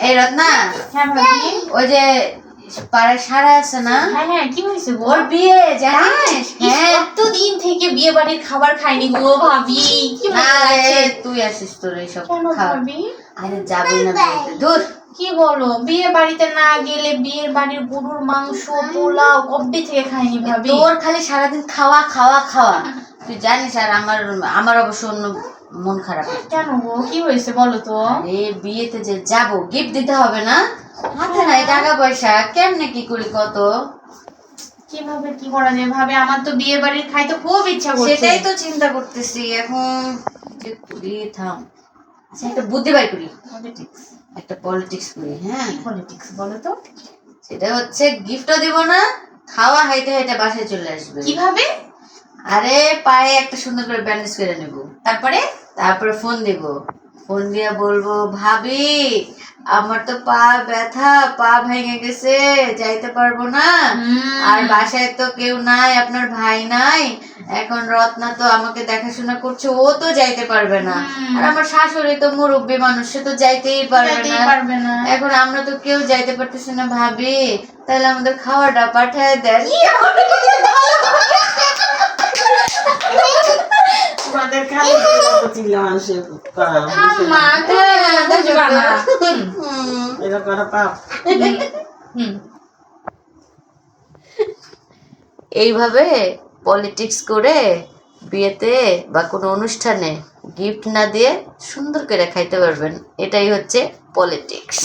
এই রত্না, হ্যাঁ ভাবি। ওই যে পাড়ায় সারা আছে না, হ্যাঁ হ্যাঁ, কি হয়েছে গো? ওর বিয়ে জানিস? হ্যাঁ, এতদিন থেকে বিয়ে বাড়ির খাবার খাইনি গো ভাবি। কি আরে তুই আসিস তোর এইসব কেন খা। ভাবি? আরে যাবি না বিয়েতে, দূর। কি বলো, বিয়ে বাড়িতে না গেলে বিয়ের বাড়ির গরুর মাংস পোলাও কবে থেকে খাইনি ভাবি। তোর খালি সারাদিন খাওয়া খাওয়া খাওয়া, তুই জানিস। আর আমার আমার অবশ্য অন্য মন খারাপ। কেন গো, কি হয়েছে বলো তো? এই বিয়েতে যে যাব, গিফট দিতে হবে না, হাতে নাই টাকা পয়সা, কেমনে কি করি কত। কিভাবে কি করা যায় ভাবে, আমার তো বিয়ে বাড়ির খাইতে খুব ইচ্ছা করছে। সেটাই তো চিন্তা করতেছি এখন যে করি। থাম, আচ্ছা একটা বুদ্ধি বাই করি, পলিটিক্স। একটা পলিটিক্স করি। হ্যাঁ, পলিটিক্স বলো তো। সেটা হচ্ছে গিফটও দিব না, খাওয়া হাইটে হাইটে বাসায় চলে আসবে। কিভাবে? আরে পায়ে একটা সুন্দর করে ব্যান্ডেজ করে নেব, তারপরে ফোন দিব। ফোন দিয়ে বলবো, ভাবি আমার তো পা ব্যথা, পা ভেঙে গেছে, যাইতে পারবো না। আর বাসায় তো কেউ নাই, আপনার ভাই নাই, এখন রত্না তো আমাকে দেখাশোনা করছে, ও তো যাইতে পারবে না। আর আমার শাশুড়ি তো মুরব্বী মানুষ, সে তো যাইতেই পারবে না। এখন আমরা তো কেউ যাইতে পারতেছি না ভাবি, তাহলে আমাদের খাওয়াটা পাঠায় দেন। তোমাদের খালি ছিল মানুষের এটা করা পাপ। এইভাবে পলিটিক্স করে বিয়েতে বা কোনো অনুষ্ঠানে গিফট না দিয়ে সুন্দর করে খাইতে পারবেন, এটাই হচ্ছে পলিটিক্স।